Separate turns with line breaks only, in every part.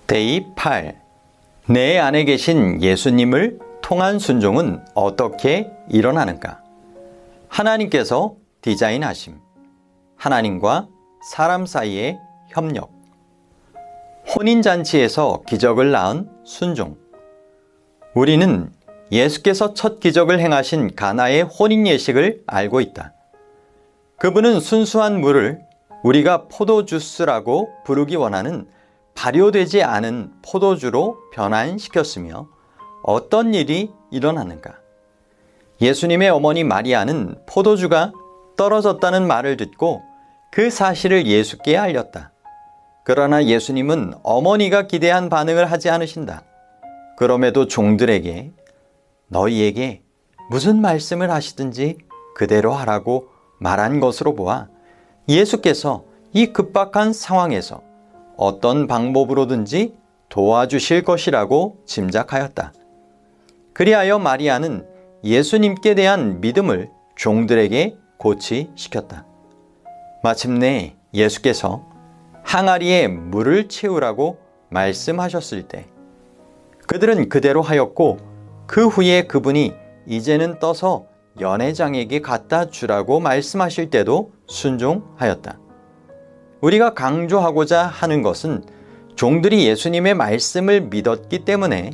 데이 8. 내 안에 계신 예수님을 통한 순종은 어떻게 일어나는가? 하나님께서 디자인하심. 하나님과 사람 사이의 협력. 혼인잔치에서 기적을 낳은 순종. 우리는 예수께서 첫 기적을 행하신 가나의 혼인 예식을 알고 있다. 그분은 순수한 물을 우리가 포도주스라고 부르기 원하는 발효되지 않은 포도주로 변환시켰으며 어떤 일이 일어났는가? 예수님의 어머니 마리아는 포도주가 떨어졌다는 말을 듣고 그 사실을 예수께 알렸다. 그러나 예수님은 어머니가 기대한 반응을 하지 않으신다. 그럼에도 종들에게 너희에게 무슨 말씀을 하시든지 그대로 하라고 말한 것으로 보아 예수께서 이 급박한 상황에서 어떤 방법으로든지 도와주실 것이라고 짐작하였다. 그리하여 마리아는 예수님께 대한 믿음을 종들에게 고취시켰다. 마침내 예수께서 항아리에 물을 채우라고 말씀하셨을 때 그들은 그대로 하였고 그 후에 그분이 이제는 떠서 연회장에게 갖다 주라고 말씀하실 때도 순종하였다. 우리가 강조하고자 하는 것은 종들이 예수님의 말씀을 믿었기 때문에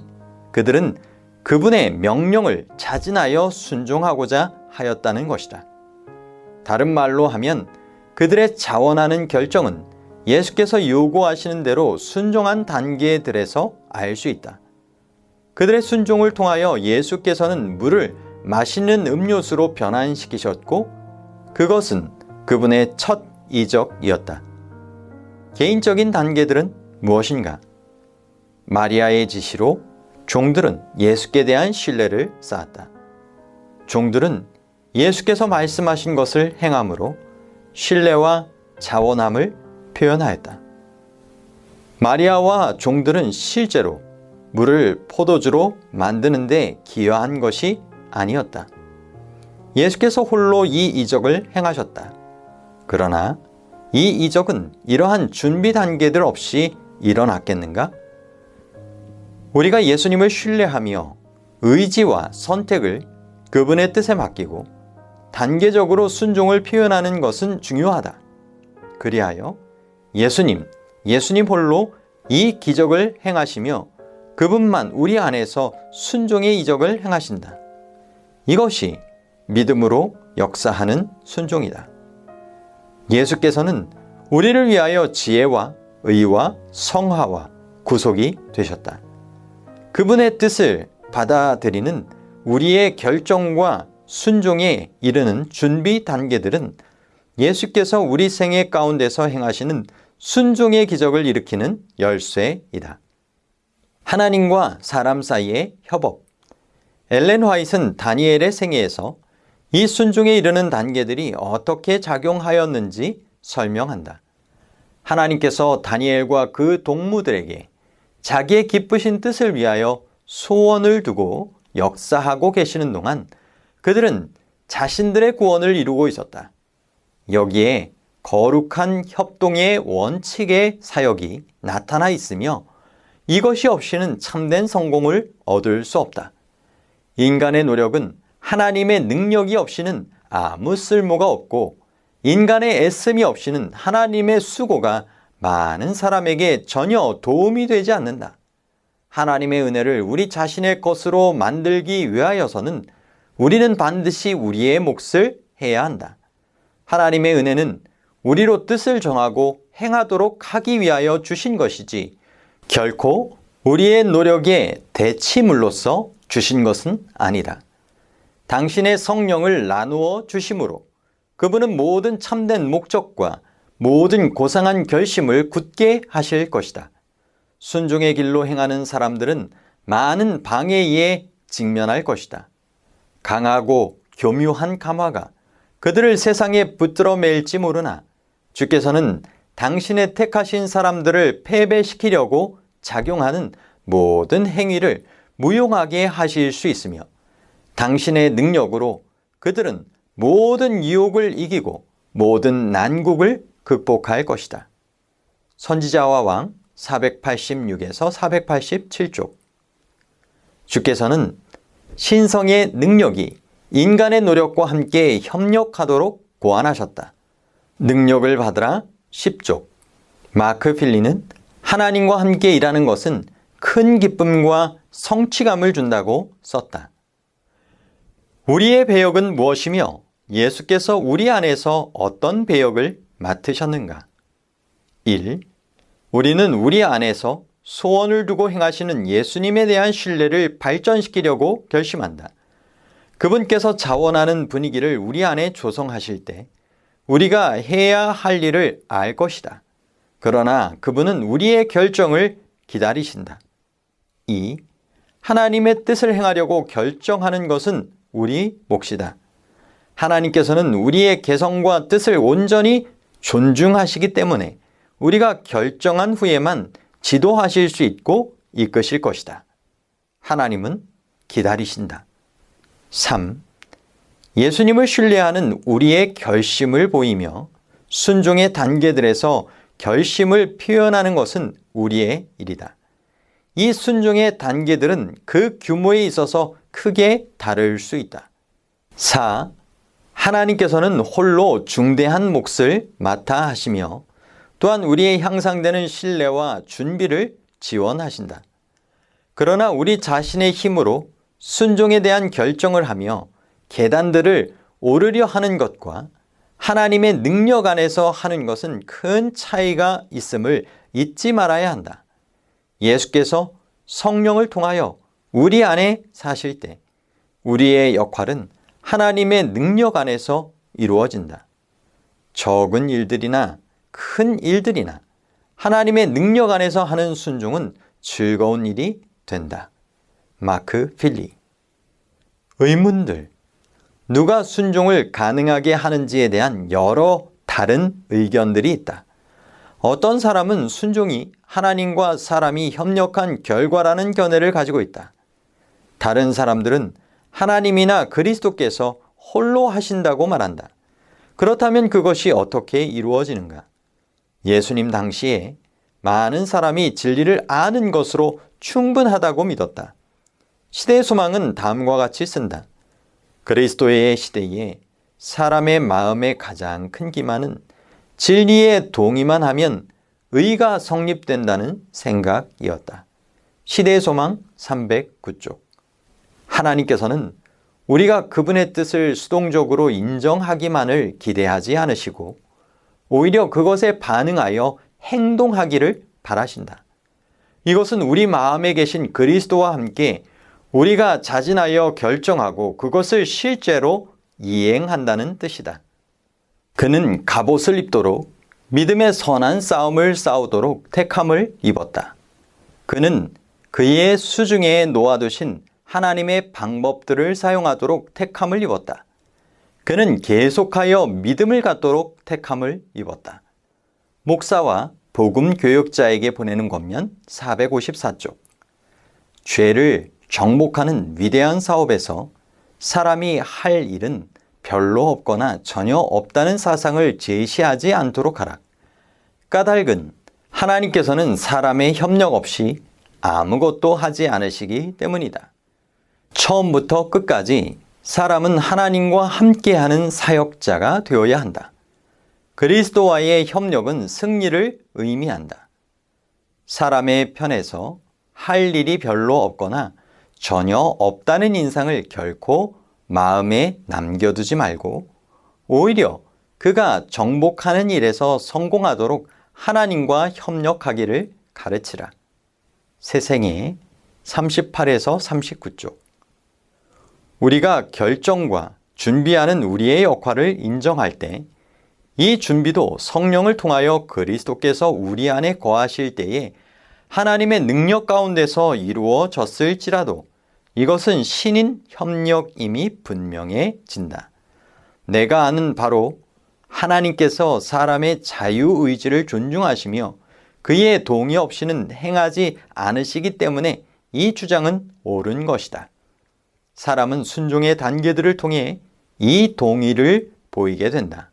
그들은 그분의 명령을 자진하여 순종하고자 하였다는 것이다. 다른 말로 하면 그들의 자원하는 결정은 예수께서 요구하시는 대로 순종한 단계들에서 알 수 있다. 그들의 순종을 통하여 예수께서는 물을 맛있는 음료수로 변환시키셨고 그것은 그분의 첫 이적이었다. 개인적인 단계들은 무엇인가? 마리아의 지시로 종들은 예수께 대한 신뢰를 쌓았다. 종들은 예수께서 말씀하신 것을 행함으로 신뢰와 자원함을 표현하였다. 마리아와 종들은 실제로 물을 포도주로 만드는 데 기여한 것이 아니었다. 예수께서 홀로 이 이적을 행하셨다. 그러나 이 이적은 이러한 준비 단계들 없이 일어났겠는가? 우리가 예수님을 신뢰하며 의지와 선택을 그분의 뜻에 맡기고 단계적으로 순종을 표현하는 것은 중요하다. 그리하여 예수님 홀로 이 기적을 행하시며 그분만 우리 안에서 순종의 이적을 행하신다. 이것이 믿음으로 역사하는 순종이다. 예수께서는 우리를 위하여 지혜와 의와 성화와 구속이 되셨다. 그분의 뜻을 받아들이는 우리의 결정과 순종에 이르는 준비 단계들은 예수께서 우리 생애 가운데서 행하시는 순종의 기적을 일으키는 열쇠이다. 하나님과 사람 사이의 협업. 엘렌 화이트는 다니엘의 생애에서 이 순종에 이르는 단계들이 어떻게 작용하였는지 설명한다. 하나님께서 다니엘과 그 동무들에게 자기의 기쁘신 뜻을 위하여 소원을 두고 역사하고 계시는 동안 그들은 자신들의 구원을 이루고 있었다. 여기에 거룩한 협동의 원칙의 사역이 나타나 있으며 이것이 없이는 참된 성공을 얻을 수 없다. 인간의 노력은 하나님의 능력이 없이는 아무 쓸모가 없고 인간의 애씀이 없이는 하나님의 수고가 많은 사람에게 전혀 도움이 되지 않는다. 하나님의 은혜를 우리 자신의 것으로 만들기 위하여서는 우리는 반드시 우리의 몫을 해야 한다. 하나님의 은혜는 우리로 뜻을 정하고 행하도록 하기 위하여 주신 것이지 결코 우리의 노력의 대치물로서 주신 것은 아니다. 당신의 성령을 나누어 주심으로 그분은 모든 참된 목적과 모든 고상한 결심을 굳게 하실 것이다. 순종의 길로 행하는 사람들은 많은 방해에 직면할 것이다. 강하고 교묘한 감화가 그들을 세상에 붙들어 맬지 모르나 주께서는 당신의 택하신 사람들을 패배시키려고 작용하는 모든 행위를 무용하게 하실 수 있으며 당신의 능력으로 그들은 모든 유혹을 이기고 모든 난국을 극복할 것이다. 선지자와 왕 486에서 487쪽. 주께서는 신성의 능력이 인간의 노력과 함께 협력하도록 고안하셨다. 능력을 받으라 10쪽. 마크 필리는 하나님과 함께 일하는 것은 큰 기쁨과 성취감을 준다고 썼다. 우리의 배역은 무엇이며 예수께서 우리 안에서 어떤 배역을 맡으셨는가? 1. 우리는 우리 안에서 소원을 두고 행하시는 예수님에 대한 신뢰를 발전시키려고 결심한다. 그분께서 자원하는 분위기를 우리 안에 조성하실 때 우리가 해야 할 일을 알 것이다. 그러나 그분은 우리의 결정을 기다리신다. 2. 하나님의 뜻을 행하려고 결정하는 것은 우리 몫이다. 하나님께서는 우리의 개성과 뜻을 온전히 존중하시기 때문에 우리가 결정한 후에만 지도하실 수 있고 이끄실 것이다. 하나님은 기다리신다. 3. 예수님을 신뢰하는 우리의 결심을 보이며 순종의 단계들에서 결심을 표현하는 것은 우리의 일이다. 이 순종의 단계들은 그 규모에 있어서 크게 다를 수 있다. 4. 하나님께서는 홀로 중대한 몫을 맡아 하시며 또한 우리의 향상되는 신뢰와 준비를 지원하신다. 그러나 우리 자신의 힘으로 순종에 대한 결정을 하며 계단들을 오르려 하는 것과 하나님의 능력 안에서 하는 것은 큰 차이가 있음을 잊지 말아야 한다. 예수께서 성령을 통하여 우리 안에 사실 때 우리의 역할은 하나님의 능력 안에서 이루어진다. 적은 일들이나 큰 일들이나 하나님의 능력 안에서 하는 순종은 즐거운 일이 된다. 마크 필리. 의문들. 누가 순종을 가능하게 하는지에 대한 여러 다른 의견들이 있다. 어떤 사람은 순종이 하나님과 사람이 협력한 결과라는 견해를 가지고 있다. 다른 사람들은 하나님이나 그리스도께서 홀로 하신다고 말한다. 그렇다면 그것이 어떻게 이루어지는가? 예수님 당시에 많은 사람이 진리를 아는 것으로 충분하다고 믿었다. 시대의 소망은 다음과 같이 쓴다. 그리스도의 시대에 사람의 마음의 가장 큰 기만은 진리에 동의만 하면 의가 성립된다는 생각이었다. 시대의 소망 309쪽. 하나님께서는 우리가 그분의 뜻을 수동적으로 인정하기만을 기대하지 않으시고 오히려 그것에 반응하여 행동하기를 바라신다. 이것은 우리 마음에 계신 그리스도와 함께 우리가 자진하여 결정하고 그것을 실제로 이행한다는 뜻이다. 그는 갑옷을 입도록 믿음의 선한 싸움을 싸우도록 택함을 입었다. 그는 그의 수중에 놓아두신 하나님의 방법들을 사용하도록 택함을 입었다. 그는 계속하여 믿음을 갖도록 택함을 입었다. 목사와 복음 교육자에게 보내는 권면 454쪽. 죄를 정복하는 위대한 사업에서 사람이 할 일은 별로 없거나 전혀 없다는 사상을 제시하지 않도록 하라. 까닭은 하나님께서는 사람의 협력 없이 아무것도 하지 않으시기 때문이다. 처음부터 끝까지 사람은 하나님과 함께하는 사역자가 되어야 한다. 그리스도와의 협력은 승리를 의미한다. 사람의 편에서 할 일이 별로 없거나 전혀 없다는 인상을 결코 마음에 남겨두지 말고 오히려 그가 정복하는 일에서 성공하도록 하나님과 협력하기를 가르치라. 새생애 38에서 39쪽. 우리가 결정과 준비하는 우리의 역할을 인정할 때 이 준비도 성령을 통하여 그리스도께서 우리 안에 거하실 때에 하나님의 능력 가운데서 이루어졌을지라도 이것은 신인 협력임이 분명해진다. 내가 아는 바로 하나님께서 사람의 자유의지를 존중하시며 그의 동의 없이는 행하지 않으시기 때문에 이 주장은 옳은 것이다. 사람은 순종의 단계들을 통해 이 동의를 보이게 된다.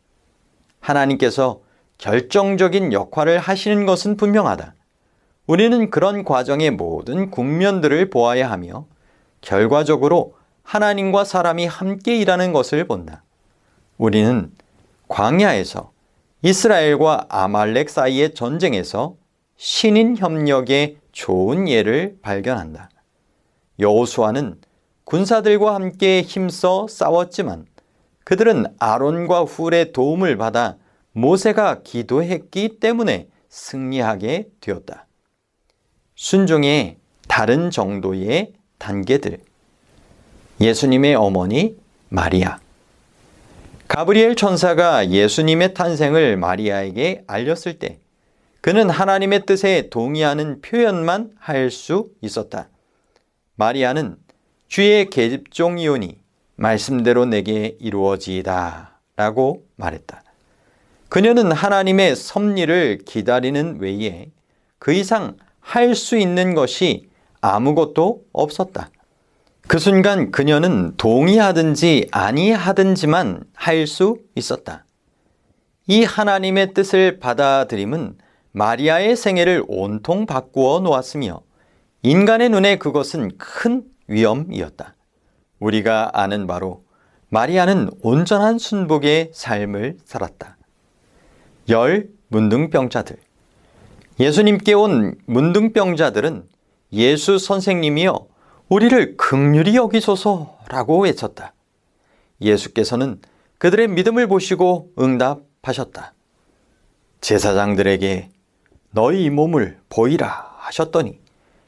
하나님께서 결정적인 역할을 하시는 것은 분명하다. 우리는 그런 과정의 모든 국면들을 보아야 하며 결과적으로 하나님과 사람이 함께 일하는 것을 본다. 우리는 광야에서 이스라엘과 아말렉 사이의 전쟁에서 신인 협력의 좋은 예를 발견한다. 여호수아는 군사들과 함께 힘써 싸웠지만 그들은 아론과 훌의 도움을 받아 모세가 기도했기 때문에 승리하게 되었다. 순종의 다른 정도의 단계들. 예수님의 어머니 마리아. 가브리엘 천사가 예수님의 탄생을 마리아에게 알렸을 때 그는 하나님의 뜻에 동의하는 표현만 할 수 있었다. 마리아는 주의 계집종이오니 말씀대로 내게 이루어지이다 라고 말했다. 그녀는 하나님의 섭리를 기다리는 외에 그 이상 할 수 있는 것이 아무것도 없었다. 그 순간 그녀는 동의하든지 아니하든지만 할 수 있었다. 이 하나님의 뜻을 받아들임은 마리아의 생애를 온통 바꾸어 놓았으며 인간의 눈에 그것은 큰 위험이었다. 우리가 아는 바로 마리아는 온전한 순복의 삶을 살았다. 10 문둥병자들. 예수님께 온 문둥병자들은 예수 선생님이여 우리를 긍휼히 여기소서라고 외쳤다. 예수께서는 그들의 믿음을 보시고 응답하셨다. 제사장들에게 너희 몸을 보이라 하셨더니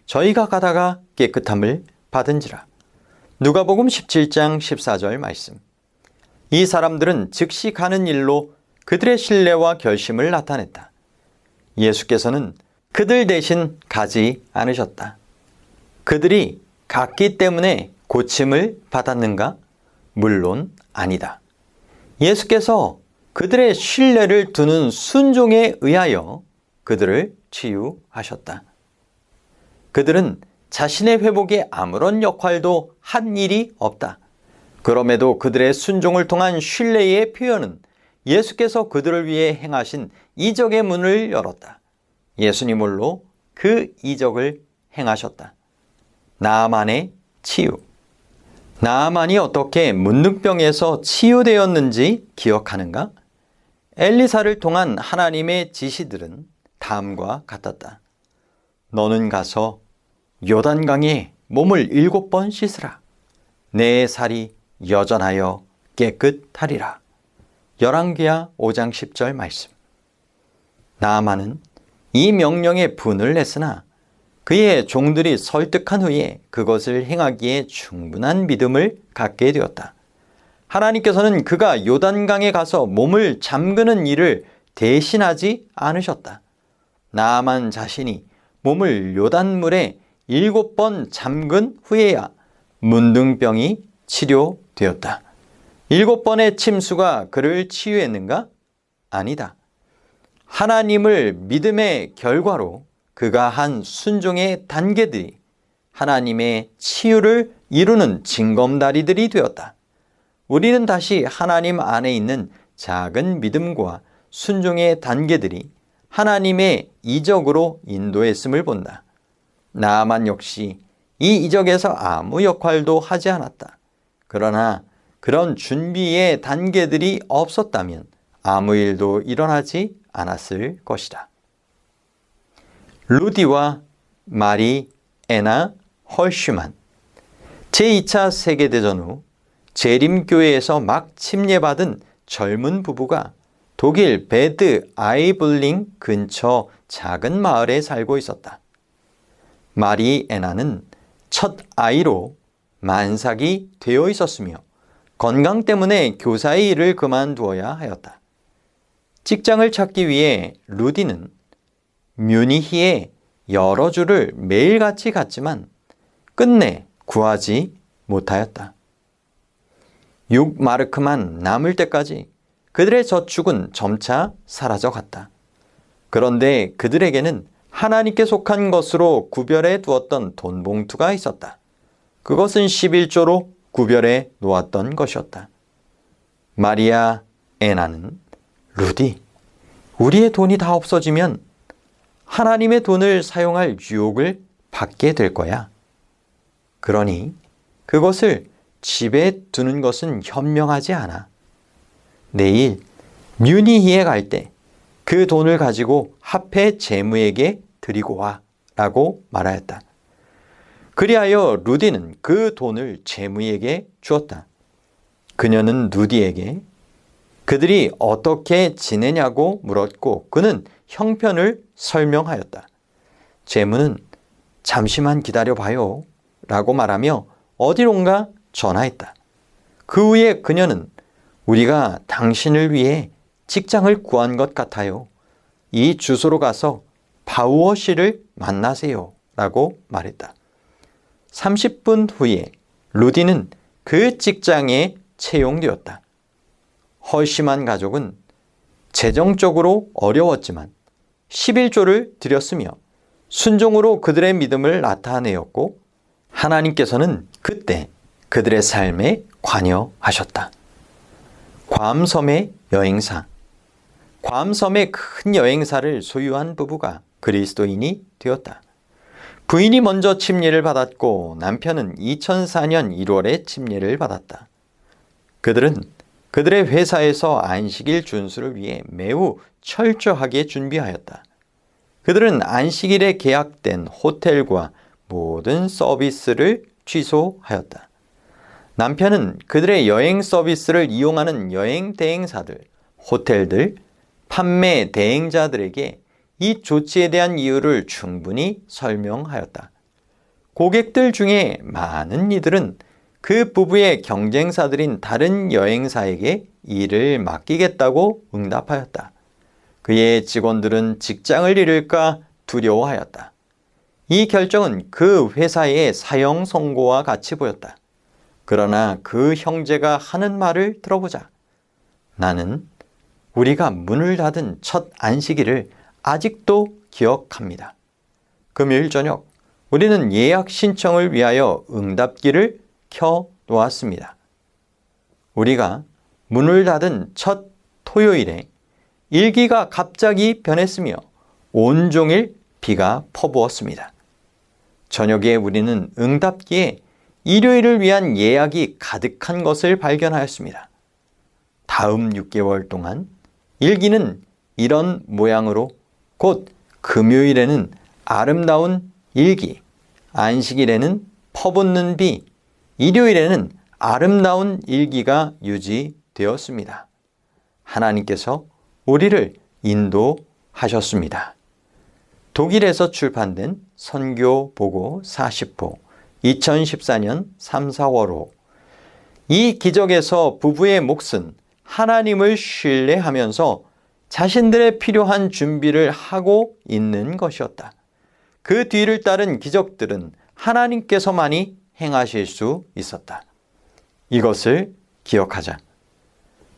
저희가 가다가 깨끗함을 받은지라. 누가복음 17장 14절 말씀. 이 사람들은 즉시 가는 일로 그들의 신뢰와 결심을 나타냈다. 예수께서는 그들 대신 가지 않으셨다. 그들이 갔기 때문에 고침을 받았는가? 물론 아니다. 예수께서 그들의 신뢰를 두는 순종에 의하여 그들을 치유하셨다. 그들은 자신의 회복에 아무런 역할도 한 일이 없다. 그럼에도 그들의 순종을 통한 신뢰의 표현은 예수께서 그들을 위해 행하신 이적의 문을 열었다. 예수님 홀로 그 이적을 행하셨다. 나아만의 치유. 나아만이 어떻게 문둥병에서 치유되었는지 기억하는가? 엘리사를 통한 하나님의 지시들은 다음과 같았다. 너는 가서 요단강에 몸을 7번 씻으라. 내 살이 여전하여 깨끗하리라. 열왕기하 5장 10절 말씀. 나아만은 이 명령에 분을 냈으나 그의 종들이 설득한 후에 그것을 행하기에 충분한 믿음을 갖게 되었다. 하나님께서는 그가 요단강에 가서 몸을 잠그는 일을 대신하지 않으셨다. 나아만 자신이 몸을 요단물에 7번 잠근 후에야 문둥병이 치료되었다. 7번의 침수가 그를 치유했는가? 아니다. 하나님을 믿음의 결과로 그가 한 순종의 단계들이 하나님의 치유를 이루는 징검다리들이 되었다. 우리는 다시 하나님 안에 있는 작은 믿음과 순종의 단계들이 하나님의 이적으로 인도했음을 본다. 나아만 역시 이 이적에서 아무 역할도 하지 않았다. 그러나 그런 준비의 단계들이 없었다면 아무 일도 일어나지 않았을 것이다. 루디와 마리 애나 헐슈만. 제2차 세계대전 후 재림교회에서 막 침례받은 젊은 부부가 독일 베드 아이블링 근처 작은 마을에 살고 있었다. 마리 애나는 첫 아이로 만삭이 되어 있었으며 건강 때문에 교사의 일을 그만두어야 하였다. 직장을 찾기 위해 루디는 뮤니히에 여러 주를 매일같이 갔지만 끝내 구하지 못하였다. 6마르크만 남을 때까지 그들의 저축은 점차 사라져갔다. 그런데 그들에게는 하나님께 속한 것으로 구별해 두었던 돈 봉투가 있었다. 그것은 11조로 구별해 놓았던 것이었다. 마리아 애나는 루디, 우리의 돈이 다 없어지면 하나님의 돈을 사용할 유혹을 받게 될 거야. 그러니 그것을 집에 두는 것은 현명하지 않아. 내일 뮤니히에 갈 때 그 돈을 가지고 합해 재무에게 드리고 와 라고 말하였다. 그리하여 루디는 그 돈을 재무에게 주었다. 그녀는 루디에게 그들이 어떻게 지내냐고 물었고 그는 형편을 설명하였다. 재무는 잠시만 기다려봐요 라고 말하며 어디론가 전화했다. 그 후에 그녀는 우리가 당신을 위해 직장을 구한 것 같아요. 이 주소로 가서 바우어 씨를 만나세요 라고 말했다. 30분 후에 루디는 그 직장에 채용되었다. 헐시만 가족은 재정적으로 어려웠지만 11조를 드렸으며 순종으로 그들의 믿음을 나타내었고 하나님께서는 그때 그들의 삶에 관여하셨다. 괌섬의 여행사. 괌섬의 큰 여행사를 소유한 부부가 그리스도인이 되었다. 부인이 먼저 침례를 받았고 남편은 2004년 1월에 침례를 받았다. 그들은 그들의 회사에서 안식일 준수를 위해 매우 철저하게 준비하였다. 그들은 안식일에 계약된 호텔과 모든 서비스를 취소하였다. 남편은 그들의 여행 서비스를 이용하는 여행 대행사들, 호텔들, 판매 대행자들에게 이 조치에 대한 이유를 충분히 설명하였다. 고객들 중에 많은 이들은 그 부부의 경쟁사들인 다른 여행사에게 일을 맡기겠다고 응답하였다. 그의 직원들은 직장을 잃을까 두려워하였다. 이 결정은 그 회사의 사형 선고와 같이 보였다. 그러나 그 형제가 하는 말을 들어보자. 나는 우리가 문을 닫은 첫 안식일을 아직도 기억합니다. 금요일 저녁 우리는 예약 신청을 위하여 응답기를 켜 놓았습니다. 우리가 문을 닫은 첫 토요일에 일기가 갑자기 변했으며 온종일 비가 퍼부었습니다. 저녁에 우리는 응답기에 일요일을 위한 예약이 가득한 것을 발견하였습니다. 다음 6개월 동안 일기는 이런 모양으로 곧 금요일에는 아름다운 일기, 안식일에는 퍼붓는 비, 일요일에는 아름다운 일기가 유지되었습니다. 하나님께서 우리를 인도하셨습니다. 독일에서 출판된 선교 보고 40호 2014년 3, 4월호. 이 기적에서 부부의 몫은 하나님을 신뢰하면서 자신들의 필요한 준비를 하고 있는 것이었다. 그 뒤를 따른 기적들은 하나님께서만이 행하실 수 있었다. 이것을 기억하자.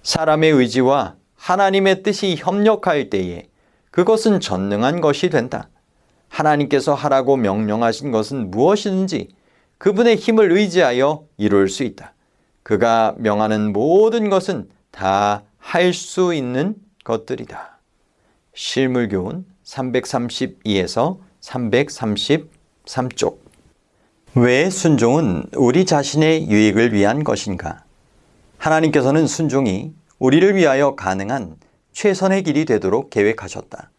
사람의 의지와 하나님의 뜻이 협력할 때에 그것은 전능한 것이 된다. 하나님께서 하라고 명령하신 것은 무엇이든지 그분의 힘을 의지하여 이룰 수 있다. 그가 명하는 모든 것은 다 할 수 있는 것들이다. 실물교훈 332에서 333쪽. 왜 순종은 우리 자신의 유익을 위한 것인가? 하나님께서는 순종이 우리를 위하여 가능한 최선의 길이 되도록 계획하셨다.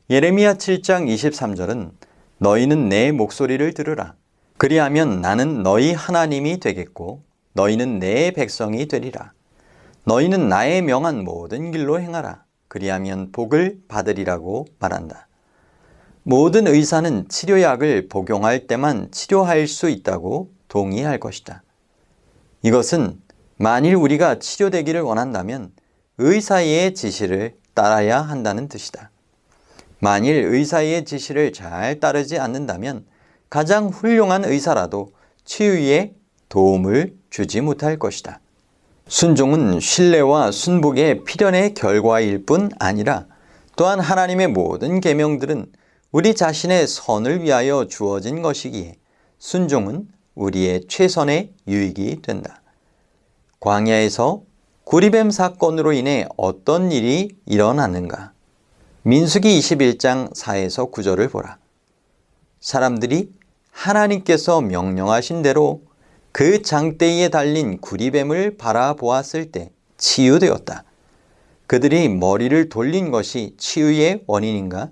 예레미야 7장 23절은 너희는 내 목소리를 들으라. 그리하면 나는 너희 하나님이 되겠고 너희는 내 백성이 되리라. 너희는 나의 명한 모든 길로 행하라. 그리하면 복을 받으리라고 말한다. 모든 의사는 치료약을 복용할 때만 치료할 수 있다고 동의할 것이다. 이것은 만일 우리가 치료되기를 원한다면 의사의 지시를 따라야 한다는 뜻이다. 만일 의사의 지시를 잘 따르지 않는다면 가장 훌륭한 의사라도 치유에 도움을 주지 못할 것이다. 순종은 신뢰와 순복의 필연의 결과일 뿐 아니라 또한 하나님의 모든 계명들은 우리 자신의 선을 위하여 주어진 것이기에 순종은 우리의 최선의 유익이 된다. 광야에서 구리뱀 사건으로 인해 어떤 일이 일어났는가? 민수기 21장 4에서 9절을 보라. 사람들이 하나님께서 명령하신 대로 그 장대에 달린 구리뱀을 바라보았을 때 치유되었다. 그들이 머리를 돌린 것이 치유의 원인인가?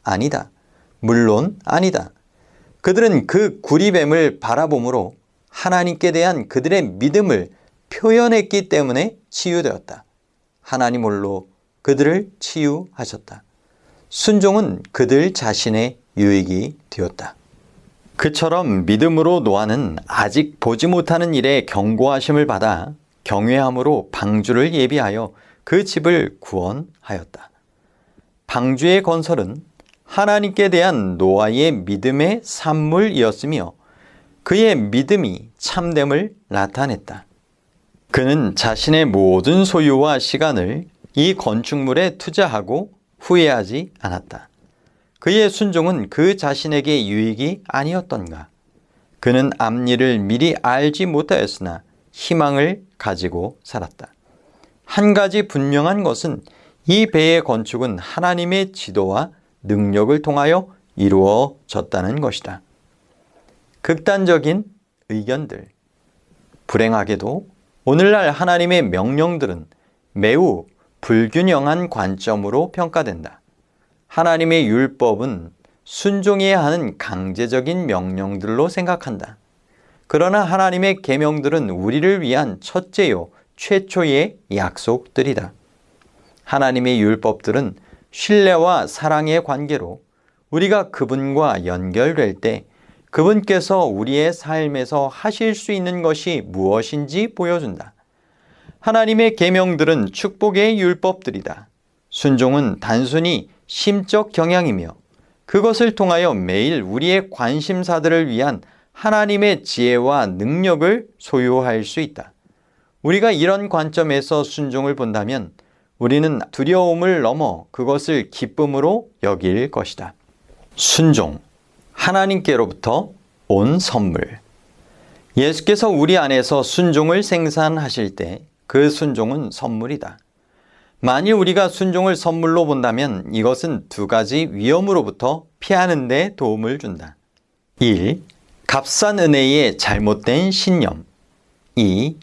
아니다. 물론 아니다. 그들은 그 구리뱀을 바라봄으로 하나님께 대한 그들의 믿음을 표현했기 때문에 치유되었다. 하나님 홀로 그들을 치유하셨다. 순종은 그들 자신의 유익이 되었다. 그처럼 믿음으로 노아는 아직 보지 못하는 일에 경고하심을 받아 경외함으로 방주를 예비하여 그 집을 구원하였다. 방주의 건설은 하나님께 대한 노아의 믿음의 산물이었으며 그의 믿음이 참됨을 나타냈다. 그는 자신의 모든 소유와 시간을 이 건축물에 투자하고 후회하지 않았다. 그의 순종은 그 자신에게 유익이 아니었던가? 그는 앞일을 미리 알지 못하였으나 희망을 가지고 살았다. 한 가지 분명한 것은 이 배의 건축은 하나님의 지도와 능력을 통하여 이루어졌다는 것이다. 극단적인 의견들. 불행하게도 오늘날 하나님의 명령들은 매우 불균형한 관점으로 평가된다. 하나님의 율법은 순종해야 하는 강제적인 명령들로 생각한다. 그러나 하나님의 계명들은 우리를 위한 첫째요 최초의 약속들이다. 하나님의 율법들은 신뢰와 사랑의 관계로 우리가 그분과 연결될 때 그분께서 우리의 삶에서 하실 수 있는 것이 무엇인지 보여준다. 하나님의 계명들은 축복의 율법들이다. 순종은 단순히 심적 경향이며 그것을 통하여 매일 우리의 관심사들을 위한 하나님의 지혜와 능력을 소유할 수 있다. 우리가 이런 관점에서 순종을 본다면 우리는 두려움을 넘어 그것을 기쁨으로 여길 것이다. 순종, 하나님께로부터 온 선물. 예수께서 우리 안에서 순종을 생산하실 때 그 순종은 선물이다. 만일 우리가 순종을 선물로 본다면 이것은 두 가지 위험으로부터 피하는 데 도움을 준다. 1. 값싼 은혜의 잘못된 신념. 2.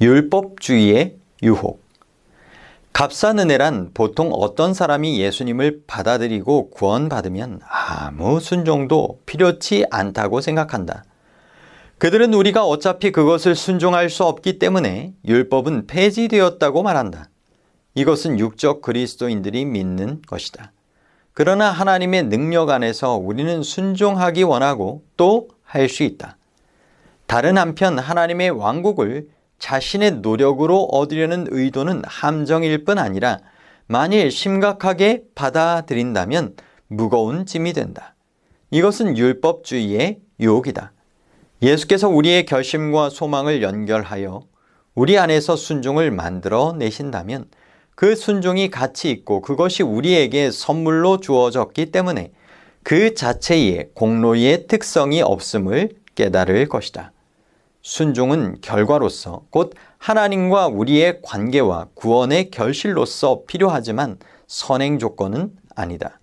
율법주의의 유혹. 값싼 은혜란 보통 어떤 사람이 예수님을 받아들이고 구원받으면 아무 순종도 필요치 않다고 생각한다. 그들은 우리가 어차피 그것을 순종할 수 없기 때문에 율법은 폐지되었다고 말한다. 이것은 육적 그리스도인들이 믿는 것이다. 그러나 하나님의 능력 안에서 우리는 순종하기 원하고 또 할 수 있다. 다른 한편 하나님의 왕국을 자신의 노력으로 얻으려는 의도는 함정일 뿐 아니라 만일 심각하게 받아들인다면 무거운 짐이 된다. 이것은 율법주의의 유혹이다. 예수께서 우리의 결심과 소망을 연결하여 우리 안에서 순종을 만들어 내신다면 그 순종이 가치 있고 그것이 우리에게 선물로 주어졌기 때문에 그 자체의 공로의 특성이 없음을 깨달을 것이다. 순종은 결과로서 곧 하나님과 우리의 관계와 구원의 결실로서 필요하지만 선행 조건은 아니다.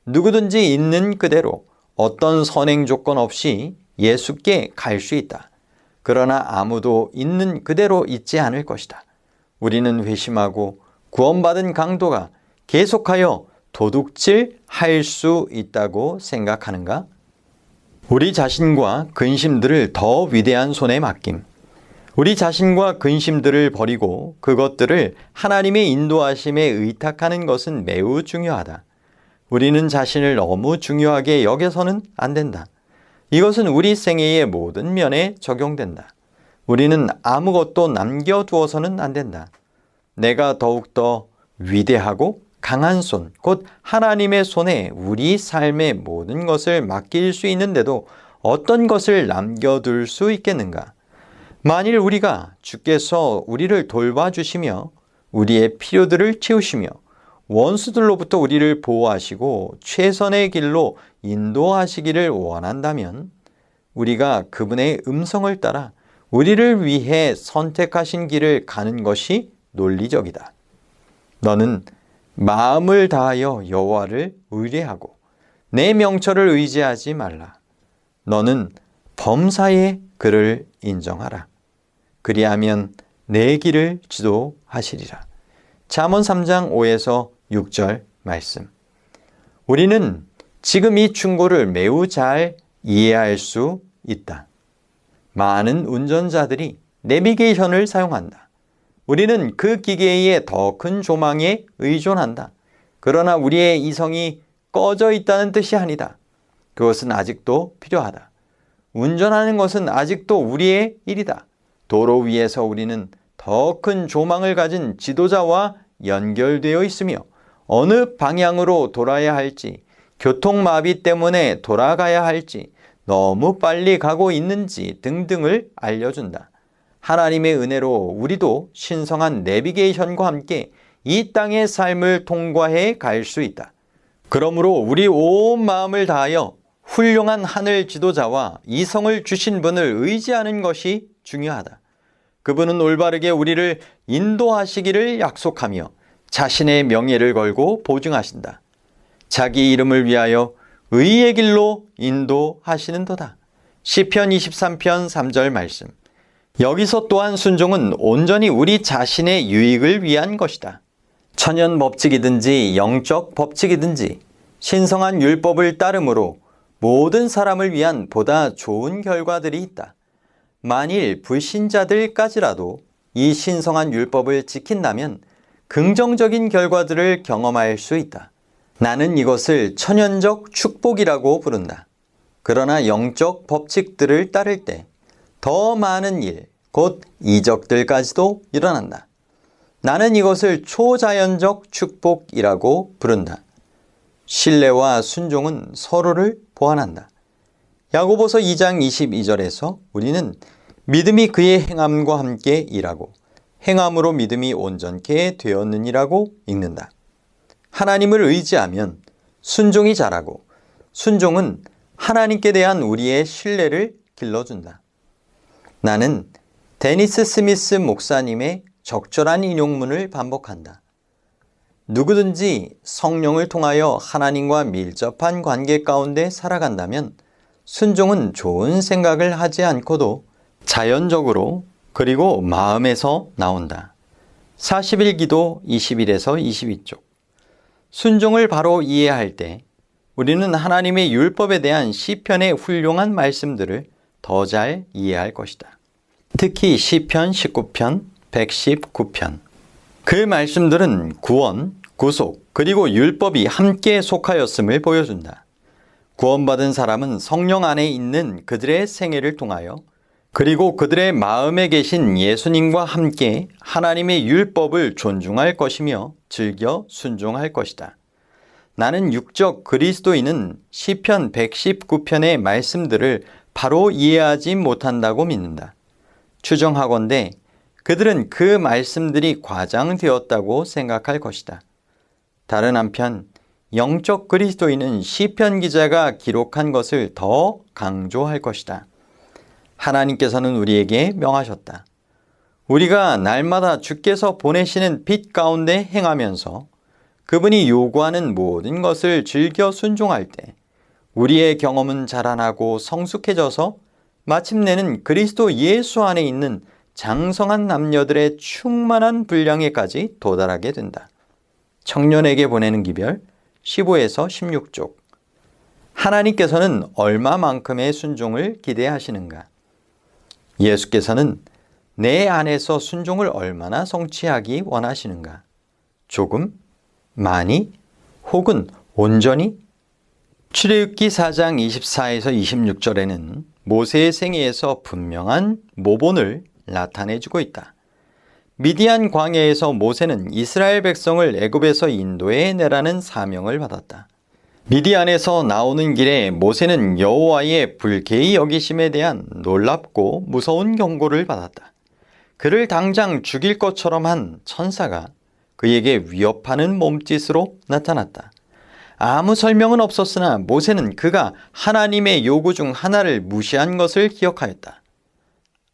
누구든지 있는 그대로 어떤 선행 조건 없이 예수께 갈 수 있다. 그러나 아무도 있는 그대로 있지 않을 것이다. 우리는 회심하고 구원받은 강도가 계속하여 도둑질 할 수 있다고 생각하는가? 우리 자신과 근심들을 더 위대한 손에 맡김. 우리 자신과 근심들을 버리고 그것들을 하나님의 인도하심에 의탁하는 것은 매우 중요하다. 우리는 자신을 너무 중요하게 여겨서는 안 된다. 이것은 우리 생애의 모든 면에 적용된다. 우리는 아무것도 남겨두어서는 안 된다. 내가 더욱더 위대하고 강한 손, 곧 하나님의 손에 우리 삶의 모든 것을 맡길 수 있는데도 어떤 것을 남겨둘 수 있겠는가? 만일 우리가 주께서 우리를 돌봐주시며 우리의 필요들을 채우시며 원수들로부터 우리를 보호하시고 최선의 길로 인도하시기를 원한다면 우리가 그분의 음성을 따라 우리를 위해 선택하신 길을 가는 것이 논리적이다. 너는 마음을 다하여 여호와를 의뢰하고 내 명철을 의지하지 말라. 너는 범사에 그를 인정하라. 그리하면 내 길을 지도하시리라. 잠언 3장 5에서 6절 말씀. 우리는 지금 이 충고를 매우 잘 이해할 수 있다. 많은 운전자들이 내비게이션을 사용한다. 우리는 그 기계의 더 큰 조망에 의존한다. 그러나 우리의 이성이 꺼져 있다는 뜻이 아니다. 그것은 아직도 필요하다. 운전하는 것은 아직도 우리의 일이다. 도로 위에서 우리는 더 큰 조망을 가진 지도자와 연결되어 있으며 어느 방향으로 돌아야 할지, 교통마비 때문에 돌아가야 할지, 너무 빨리 가고 있는지 등등을 알려준다. 하나님의 은혜로 우리도 신성한 내비게이션과 함께 이 땅의 삶을 통과해 갈 수 있다. 그러므로 우리 온 마음을 다하여 훌륭한 하늘 지도자와 이성을 주신 분을 의지하는 것이 중요하다. 그분은 올바르게 우리를 인도하시기를 약속하며 자신의 명예를 걸고 보증하신다. 자기 이름을 위하여 의의 길로 인도하시는도다. 시편 23편 3절 말씀. 여기서 또한 순종은 온전히 우리 자신의 유익을 위한 것이다. 천연 법칙이든지 영적 법칙이든지 신성한 율법을 따름으로 모든 사람을 위한 보다 좋은 결과들이 있다. 만일 불신자들까지라도 이 신성한 율법을 지킨다면 긍정적인 결과들을 경험할 수 있다. 나는 이것을 천연적 축복이라고 부른다. 그러나 영적 법칙들을 따를 때 더 많은 일, 곧 이적들까지도 일어난다. 나는 이것을 초자연적 축복이라고 부른다. 신뢰와 순종은 서로를 보완한다. 야고보서 2장 22절에서 우리는 믿음이 그의 행함과 함께 일하고 행함으로 믿음이 온전케 되었느니라고 읽는다. 하나님을 의지하면 순종이 자라고 순종은 하나님께 대한 우리의 신뢰를 길러준다. 나는 데니스 스미스 목사님의 적절한 인용문을 반복한다. 누구든지 성령을 통하여 하나님과 밀접한 관계 가운데 살아간다면 순종은 좋은 생각을 하지 않고도 자연적으로 그리고 마음에서 나온다. 40일 기도 21에서 22쪽. 순종을 바로 이해할 때 우리는 하나님의 율법에 대한 시편의 훌륭한 말씀들을 더 잘 이해할 것이다. 특히 시편 19편, 119편. 그 말씀들은 구원, 구속, 그리고 율법이 함께 속하였음을 보여준다. 구원받은 사람은 성령 안에 있는 그들의 생애를 통하여 그리고 그들의 마음에 계신 예수님과 함께 하나님의 율법을 존중할 것이며 즐겨 순종할 것이다. 나는 육적 그리스도인은 시편 119편의 말씀들을 바로 이해하지 못한다고 믿는다. 추정하건대 그들은 그 말씀들이 과장되었다고 생각할 것이다. 다른 한편 영적 그리스도인은 시편 기자가 기록한 것을 더 강조할 것이다. 하나님께서는 우리에게 명하셨다. 우리가 날마다 주께서 보내시는 빛 가운데 행하면서 그분이 요구하는 모든 것을 즐겨 순종할 때 우리의 경험은 자라나고 성숙해져서 마침내는 그리스도 예수 안에 있는 장성한 남녀들의 충만한 분량에까지 도달하게 된다. 청년에게 보내는 기별 15에서 16쪽. 하나님께서는 얼마만큼의 순종을 기대하시는가? 예수께서는 내 안에서 순종을 얼마나 성취하기 원하시는가? 조금? 많이? 혹은 온전히? 출애굽기 4장 24에서 26절에는 모세의 생애에서 분명한 모본을 나타내주고 있다. 미디안 광야에서 모세는 이스라엘 백성을 애굽에서 인도해 내라는 사명을 받았다. 미디안에서 나오는 길에 모세는 여호와의 불쾌히 여기심에 대한 놀랍고 무서운 경고를 받았다. 그를 당장 죽일 것처럼 한 천사가 그에게 위협하는 몸짓으로 나타났다. 아무 설명은 없었으나 모세는 그가 하나님의 요구 중 하나를 무시한 것을 기억하였다.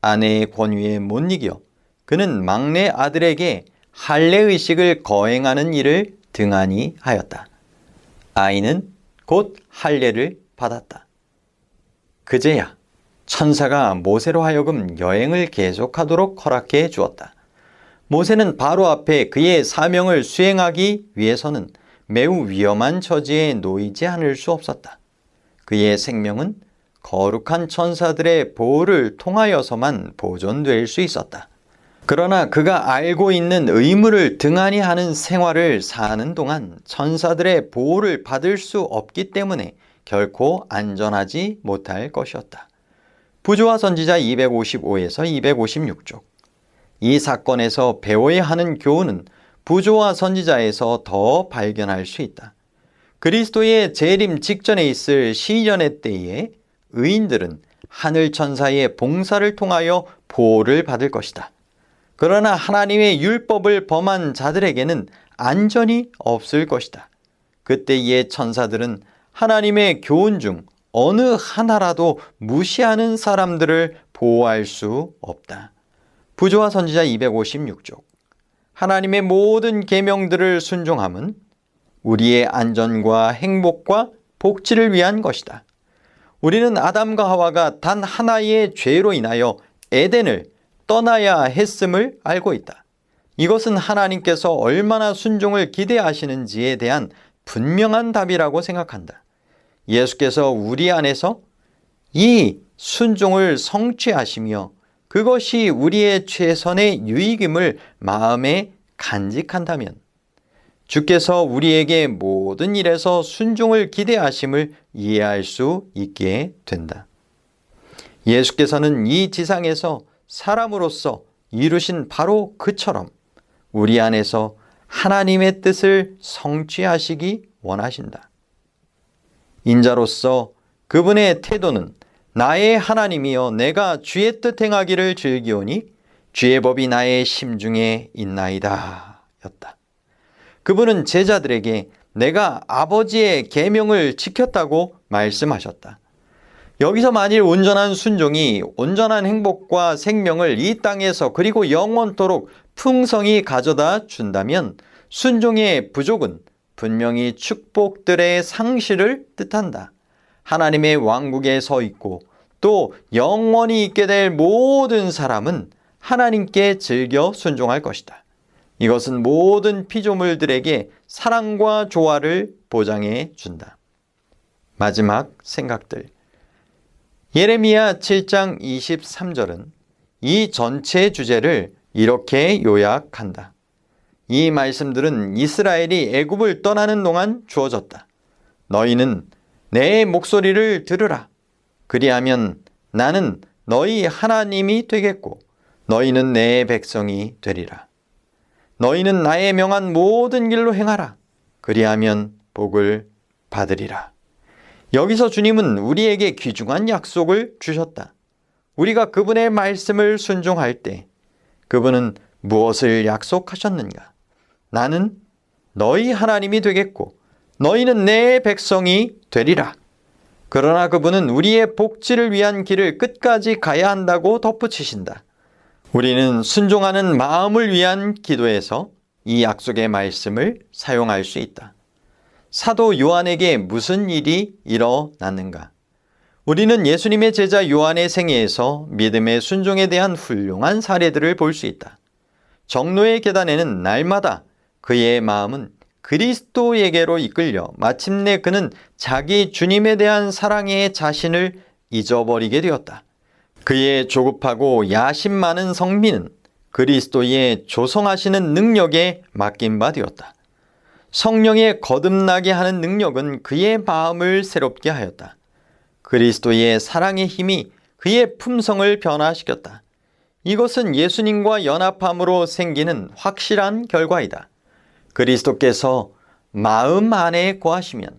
아내의 권위에 못 이겨 그는 막내 아들에게 할례의식을 거행하는 일을 등한히 하였다. 아이는 곧 할례를 받았다. 그제야 천사가 모세로 하여금 여행을 계속하도록 허락해 주었다. 모세는 바로 앞에 그의 사명을 수행하기 위해서는 매우 위험한 처지에 놓이지 않을 수 없었다. 그의 생명은 거룩한 천사들의 보호를 통하여서만 보존될 수 있었다. 그러나 그가 알고 있는 의무를 등한히 하는 생활을 사는 동안 천사들의 보호를 받을 수 없기 때문에 결코 안전하지 못할 것이었다. 부조와 선지자 255에서 256쪽. 이 사건에서 배워야 하는 교훈은 부조와 선지자에서 더 발견할 수 있다. 그리스도의 재림 직전에 있을 시련의 때에 의인들은 하늘 천사의 봉사를 통하여 보호를 받을 것이다. 그러나 하나님의 율법을 범한 자들에게는 안전이 없을 것이다. 그때의 천사들은 하나님의 교훈 중 어느 하나라도 무시하는 사람들을 보호할 수 없다. 부조와 선지자 256쪽. 하나님의 모든 계명들을 순종함은 우리의 안전과 행복과 복지를 위한 것이다. 우리는 아담과 하와가 단 하나의 죄로 인하여 에덴을 떠나야 했음을 알고 있다. 이것은 하나님께서 얼마나 순종을 기대하시는지에 대한 분명한 답이라고 생각한다. 예수께서 우리 안에서 이 순종을 성취하시며 그것이 우리의 최선의 유익임을 마음에 간직한다면 주께서 우리에게 모든 일에서 순종을 기대하심을 이해할 수 있게 된다. 예수께서는 이 지상에서 사람으로서 이루신 바로 그처럼 우리 안에서 하나님의 뜻을 성취하시기 원하신다. 인자로서 그분의 태도는 나의 하나님이여 내가 주의 뜻 행하기를 즐기오니 주의 법이 나의 심중에 있나이다 였다. 그분은 제자들에게 내가 아버지의 계명을 지켰다고 말씀하셨다. 여기서 만일 온전한 순종이 온전한 행복과 생명을 이 땅에서 그리고 영원토록 풍성히 가져다 준다면 순종의 부족은 분명히 축복들의 상실을 뜻한다. 하나님의 왕국에 서 있고 또 영원히 있게 될 모든 사람은 하나님께 즐겨 순종할 것이다. 이것은 모든 피조물들에게 사랑과 조화를 보장해 준다. 마지막 생각들. 예레미야 7장 23절은 이 전체 주제를 이렇게 요약한다. 이 말씀들은 이스라엘이 애굽을 떠나는 동안 주어졌다. 너희는 내 목소리를 들으라. 그리하면 나는 너희 하나님이 되겠고 너희는 내 백성이 되리라. 너희는 나의 명한 모든 길로 행하라. 그리하면 복을 받으리라. 여기서 주님은 우리에게 귀중한 약속을 주셨다. 우리가 그분의 말씀을 순종할 때 그분은 무엇을 약속하셨는가? 나는 너희 하나님이 되겠고 너희는 내 백성이 되리라. 그러나 그분은 우리의 복지를 위한 길을 끝까지 가야 한다고 덧붙이신다. 우리는 순종하는 마음을 위한 기도에서 이 약속의 말씀을 사용할 수 있다. 사도 요한에게 무슨 일이 일어났는가? 우리는 예수님의 제자 요한의 생애에서 믿음의 순종에 대한 훌륭한 사례들을 볼 수 있다. 정로의 계단에는 날마다 그의 마음은 그리스도에게로 이끌려 마침내 그는 자기 주님에 대한 사랑의 자신을 잊어버리게 되었다. 그의 조급하고 야심 많은 성민은 그리스도의 조성하시는 능력에 맡긴 바 되었다. 성령의 거듭나게 하는 능력은 그의 마음을 새롭게 하였다. 그리스도의 사랑의 힘이 그의 품성을 변화시켰다. 이것은 예수님과 연합함으로 생기는 확실한 결과이다. 그리스도께서 마음 안에 거하시면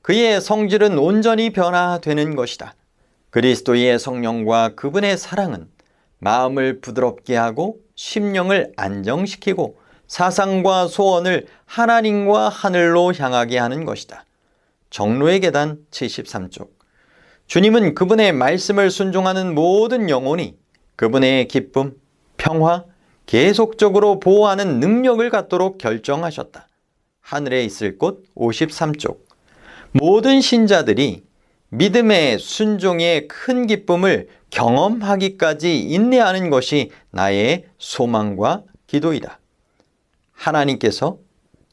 그의 성질은 온전히 변화되는 것이다. 그리스도의 성령과 그분의 사랑은 마음을 부드럽게 하고 심령을 안정시키고 사상과 소원을 하나님과 하늘로 향하게 하는 것이다. 정로의 계단 73쪽. 주님은 그분의 말씀을 순종하는 모든 영혼이 그분의 기쁨, 평화, 계속적으로 보호하는 능력을 갖도록 결정하셨다. 하늘에 있을 곳 53쪽. 모든 신자들이 믿음의 순종의 큰 기쁨을 경험하기까지 인내하는 것이 나의 소망과 기도이다. 하나님께서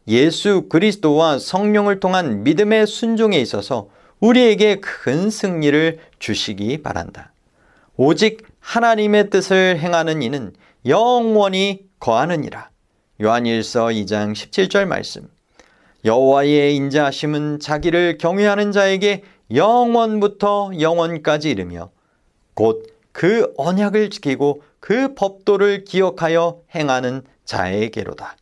예수 그리스도와 성령을 통한 믿음의 순종에 있어서 우리에게 큰 승리를 주시기 바란다. 오직 하나님의 뜻을 행하는 이는 영원히 거하느니라. 요한일서 2장 17절 말씀. 여호와의 인자하심은 자기를 경외하는 자에게 영원부터 영원까지 이르며 곧 그 언약을 지키고 그 법도를 기억하여 행하는 자에게로다.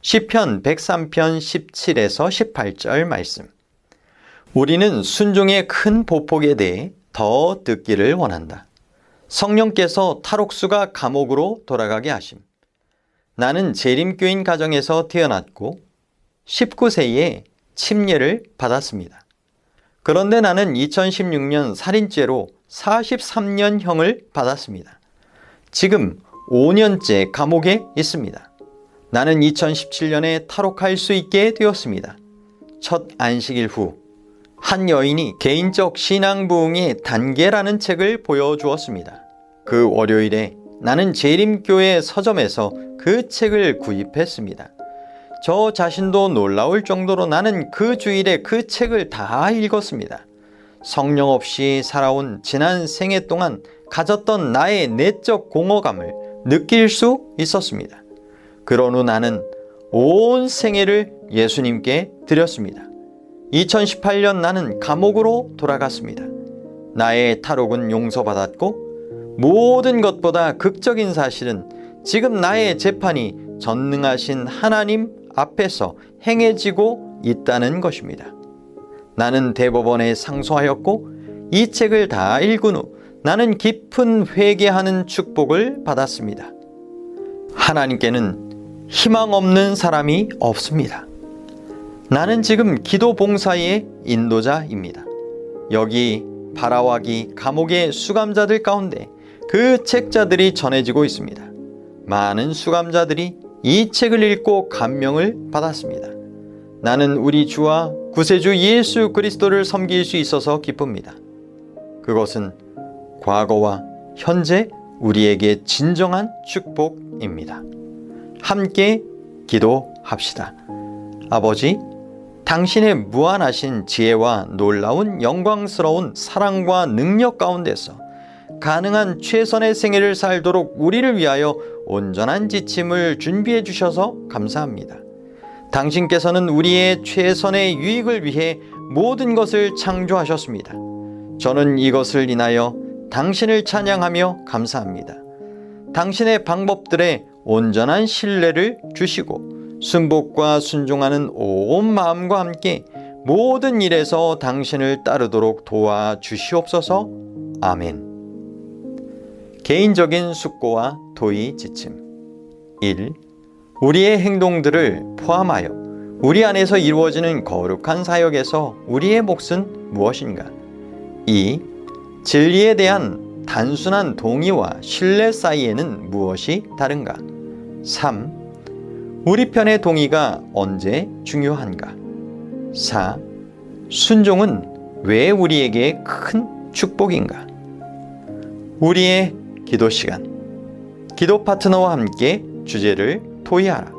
시편 103편 17에서 18절 말씀. 우리는 순종의 큰 보폭에 대해 더 듣기를 원한다. 성령께서 탈옥수가 감옥으로 돌아가게 하심. 나는 재림교인 가정에서 태어났고 19세에 침례를 받았습니다. 그런데 나는 2016년 살인죄로 43년형을 받았습니다. 지금 5년째 감옥에 있습니다. 나는 2017년에 탈옥할 수 있게 되었습니다. 첫 안식일 후 한 여인이 개인적 신앙 부흥의 단계라는 책을 보여주었습니다. 그 월요일에 나는 재림교회 서점에서 그 책을 구입했습니다. 저 자신도 놀라울 정도로 나는 그 주일에 그 책을 다 읽었습니다. 성령 없이 살아온 지난 생애 동안 가졌던 나의 내적 공허감을 느낄 수 있었습니다. 그런 후 나는 온 생애를 예수님께 드렸습니다. 2018년 나는 감옥으로 돌아갔습니다. 나의 탈옥은 용서받았고 모든 것보다 극적인 사실은 지금 나의 재판이 전능하신 하나님 앞에서 행해지고 있다는 것입니다. 나는 대법원에 상소하였고 이 책을 다 읽은 후 나는 깊은 회개하는 축복을 받았습니다. 하나님께는 희망 없는 사람이 없습니다. 나는 지금 기도 봉사의 인도자입니다. 여기 바라와기 감옥의 수감자들 가운데 그 책자들이 전해지고 있습니다. 많은 수감자들이 이 책을 읽고 감명을 받았습니다. 나는 우리 주와 구세주 예수 그리스도를 섬길 수 있어서 기쁩니다. 그것은 과거와 현재 우리에게 진정한 축복입니다. 함께 기도합시다. 아버지, 당신의 무한하신 지혜와 놀라운 영광스러운 사랑과 능력 가운데서 가능한 최선의 생애를 살도록 우리를 위하여 온전한 지침을 준비해 주셔서 감사합니다. 당신께서는 우리의 최선의 유익을 위해 모든 것을 창조하셨습니다. 저는 이것을 인하여 당신을 찬양하며 감사합니다. 당신의 방법들에 온전한 신뢰를 주시고 순복과 순종하는 온 마음과 함께 모든 일에서 당신을 따르도록 도와주시옵소서. 아멘. 개인적인 숙고와 도의 지침. 1. 우리의 행동들을 포함하여 우리 안에서 이루어지는 거룩한 사역에서 우리의 몫은 무엇인가? 2. 진리에 대한 단순한 동의와 신뢰 사이에는 무엇이 다른가? 3. 우리 편의 동의가 언제 중요한가? 4. 순종은 왜 우리에게 큰 축복인가? 우리의 기도 시간. 기도 파트너와 함께 주제를 토의하라.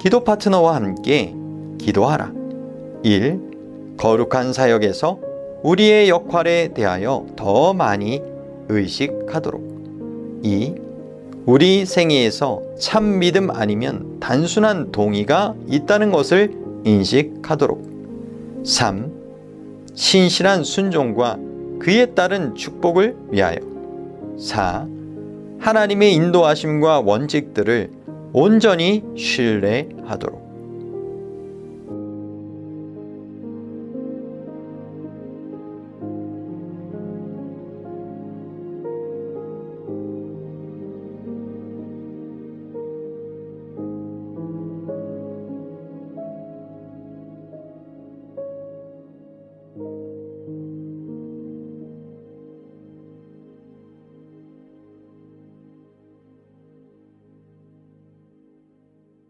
기도 파트너와 함께 기도하라. 1. 거룩한 사역에서 우리의 역할에 대하여 더 많이 의식하도록. 2. 우리 생애에서 참 믿음 아니면 단순한 동의가 있다는 것을 인식하도록. 3. 신실한 순종과 그에 따른 축복을 위하여. 4. 하나님의 인도하심과 원칙들을 온전히 신뢰하도록.